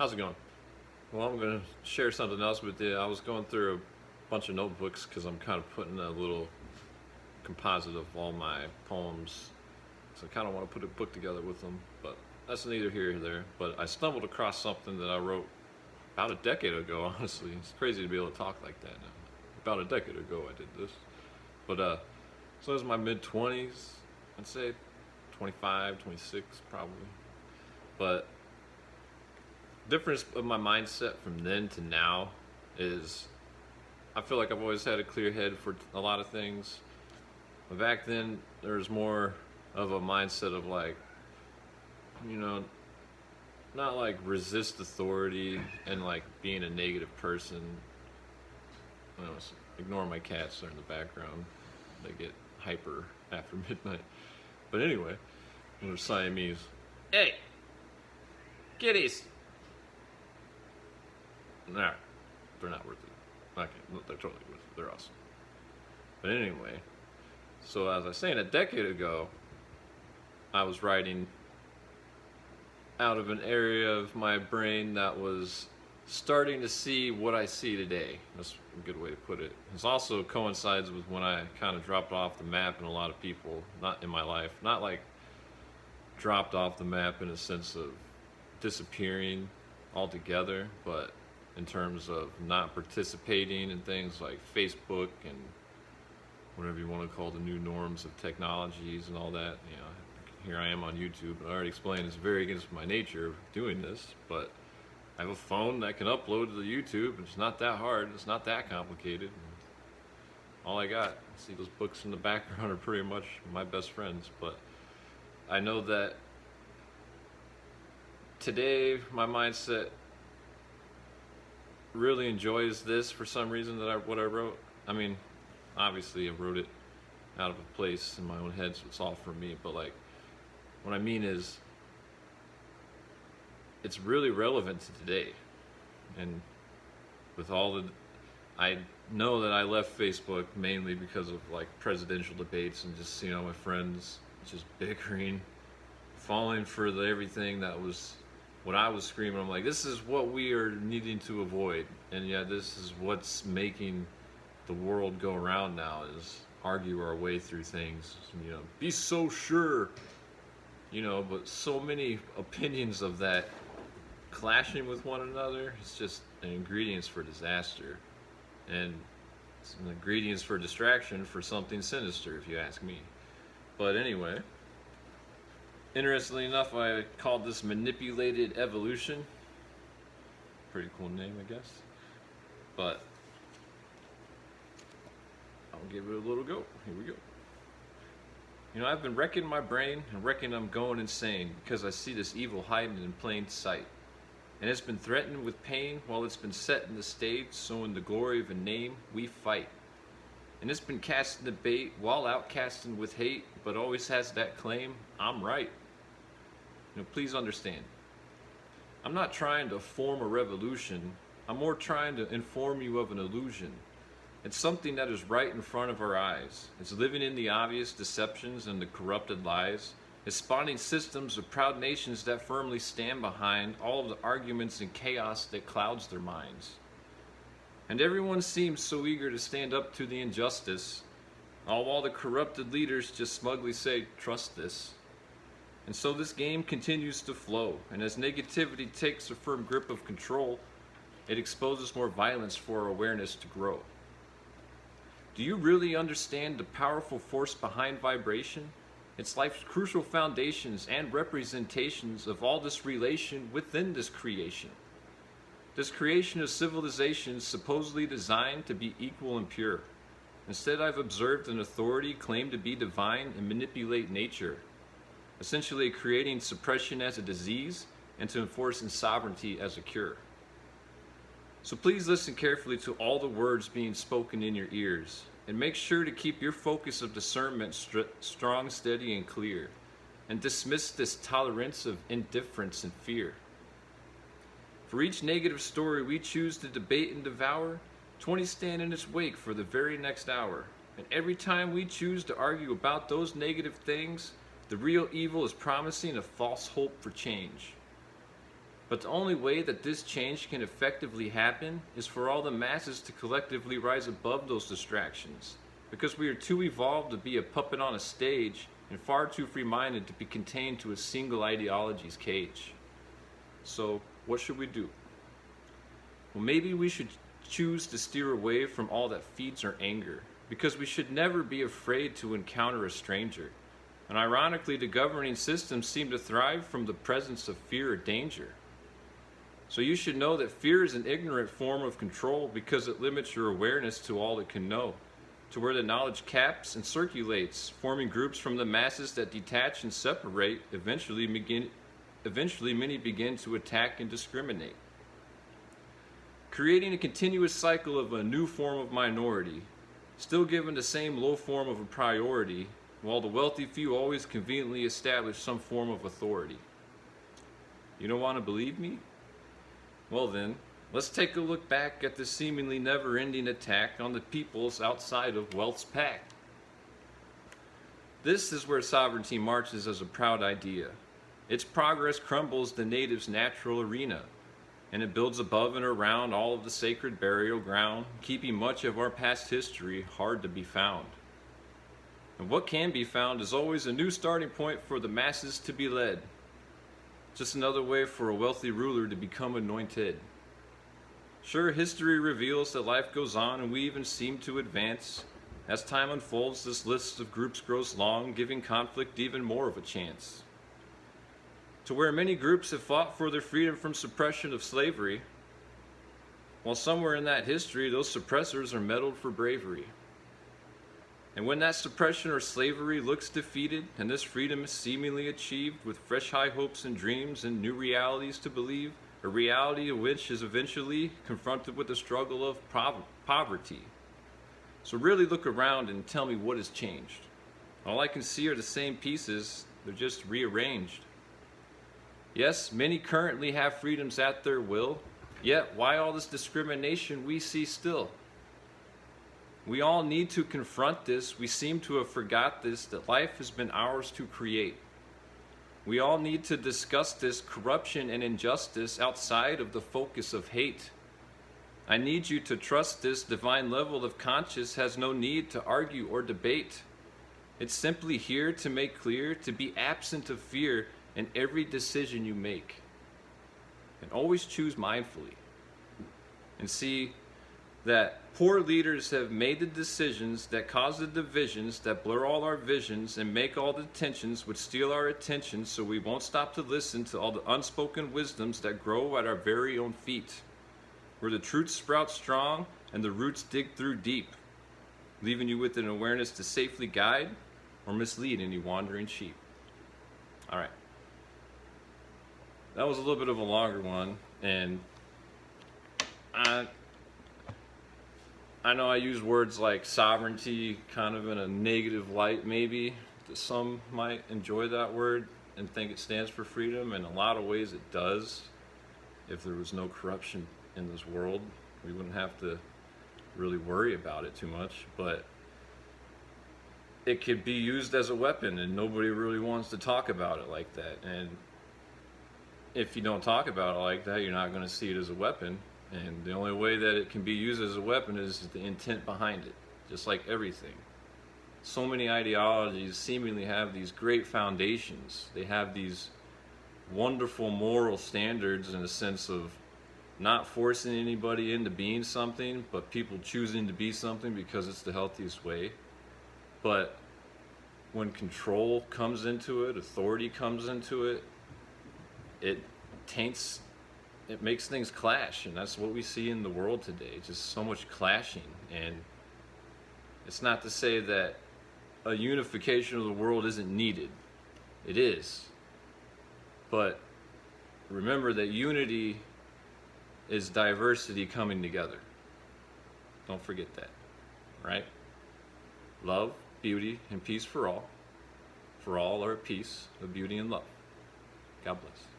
How's it going? Well, I'm going to share something else with you. I was going through a bunch of notebooks because I'm kind of putting a little composite of all my poems. So I kind of want to put a book together with them, but that's neither here nor there. But I stumbled across something that I wrote about a decade ago, honestly. It's crazy to be able to talk like that now. About a decade ago, I did this. So it was my mid 20s, I'd say 25, 26 probably. But difference of my mindset from then to now is I feel like I've always had a clear head for a lot of things. But back then, there was more of a mindset of like, you know, not like resist authority and like being a negative person. Ignore my cats, they're in the background. They get hyper after midnight. But anyway, they're Siamese. Hey, kitties! Nah, they're not worth it. Okay, they're totally worth it. They're awesome. But anyway, so as I was saying, a decade ago, I was writing out of an area of my brain that was starting to see what I see today. That's a good way to put it. It also coincides with when I kind of dropped off the map in a lot of people, not in my life, not like dropped off the map in a sense of disappearing altogether, but in terms of not participating in things like Facebook and whatever you want to call the new norms of technologies and all that. Here I am on YouTube. I already explained it's very against my nature of doing this, but I have a phone that can upload to the YouTube. It's not that hard. It's not that complicated. All I got, see those books in the background are pretty much my best friends, but I know that today my mindset really enjoys this for some reason what I wrote. I mean, obviously I wrote it out of a place in my own head, so it's all for me, but like what I mean is it's really relevant to today. And with all the I know that I left Facebook mainly because of like presidential debates and just seeing all my friends just bickering, falling for everything that was what I was screaming. I'm like, this is what we are needing to avoid, and yeah, this is what's making the world go around now, is argue our way through things, be so sure, but so many opinions of that clashing with one another. It's just an ingredients for disaster, and it's an ingredients for distraction for something sinister, if you ask me. But anyway, interestingly enough, I called this Manipulated Evolution. Pretty cool name, I guess. But I'll give it a little go. Here we go. I've been wrecking my brain and reckon I'm going insane because I see this evil hiding in plain sight. And it's been threatened with pain while it's been set in the stage, so in the glory of a name, we fight. And it's been cast in debate while outcasting with hate, but always has that claim, I'm right. Please understand, I'm not trying to form a revolution, I'm more trying to inform you of an illusion. It's something that is right in front of our eyes. It's living in the obvious deceptions and the corrupted lies. It's spawning systems of proud nations that firmly stand behind all of the arguments and chaos that clouds their minds. And everyone seems so eager to stand up to the injustice, all while the corrupted leaders just smugly say, trust this. And so this game continues to flow, and as negativity takes a firm grip of control, it exposes more violence for our awareness to grow. Do you really understand the powerful force behind vibration? It's life's crucial foundations and representations of all this relation within this creation. This creation of civilizations supposedly designed to be equal and pure. Instead, I've observed an authority claim to be divine and manipulate nature, essentially creating suppression as a disease and to enforce sovereignty as a cure. So please listen carefully to all the words being spoken in your ears, and make sure to keep your focus of discernment strong, steady, and clear, and dismiss this tolerance of indifference and fear. For each negative story we choose to debate and devour, 20 stand in its wake for the very next hour. And every time we choose to argue about those negative things, the real evil is promising a false hope for change. But the only way that this change can effectively happen is for all the masses to collectively rise above those distractions, because we are too evolved to be a puppet on a stage and far too free-minded to be contained to a single ideology's cage. So, what should we do? Well, maybe we should choose to steer away from all that feeds our anger, because we should never be afraid to encounter a stranger. And ironically, the governing systems seem to thrive from the presence of fear or danger. So you should know that fear is an ignorant form of control because it limits your awareness to all it can know, to where the knowledge caps and circulates, forming groups from the masses that detach and separate. Eventually many begin to attack and discriminate, creating a continuous cycle of a new form of minority, still given the same low form of a priority, while the wealthy few always conveniently establish some form of authority. You don't want to believe me? Well then, let's take a look back at the seemingly never-ending attack on the peoples outside of wealth's pact. This is where sovereignty marches as a proud idea. Its progress crumbles the natives' natural arena, and it builds above and around all of the sacred burial ground, keeping much of our past history hard to be found. And what can be found is always a new starting point for the masses to be led. Just another way for a wealthy ruler to become anointed. Sure, history reveals that life goes on and we even seem to advance. As time unfolds, this list of groups grows long, giving conflict even more of a chance. To where many groups have fought for their freedom from suppression of slavery, while somewhere in that history, those suppressors are medaled for bravery. And when that suppression or slavery looks defeated, and this freedom is seemingly achieved with fresh high hopes and dreams and new realities to believe, a reality which is eventually confronted with the struggle of poverty. So really look around and tell me what has changed. All I can see are the same pieces, they're just rearranged. Yes, many currently have freedoms at their will, yet why all this discrimination we see still? We all need to confront this. We seem to have forgot this, that life has been ours to create. We all need to discuss this corruption and injustice outside of the focus of hate. I need you to trust this divine level of conscience has no need to argue or debate. It's simply here to make clear, to be absent of fear in every decision you make. And always choose mindfully. And see that poor leaders have made the decisions that cause the divisions that blur all our visions and make all the tensions which steal our attention, so we won't stop to listen to all the unspoken wisdoms that grow at our very own feet, where the truth sprouts strong and the roots dig through deep, leaving you with an awareness to safely guide or mislead any wandering sheep. All right. That was a little bit of a longer one, and I know I use words like sovereignty kind of in a negative light, maybe. Some might enjoy that word and think it stands for freedom. In a lot of ways it does. If there was no corruption in this world, we wouldn't have to really worry about it too much. But it could be used as a weapon, and nobody really wants to talk about it like that. And if you don't talk about it like that, you're not going to see it as a weapon. And the only way that it can be used as a weapon is the intent behind it, just like everything. So many ideologies seemingly have these great foundations. They have these wonderful moral standards in a sense of not forcing anybody into being something, but people choosing to be something because it's the healthiest way. But when control comes into it, authority comes into it, it makes things clash, and that's what we see in the world today. Just so much clashing. And it's not to say that a unification of the world isn't needed. It is. But remember that unity is diversity coming together. Don't forget that, right? Love, beauty, and peace for all. For all are at peace of beauty and love. God bless.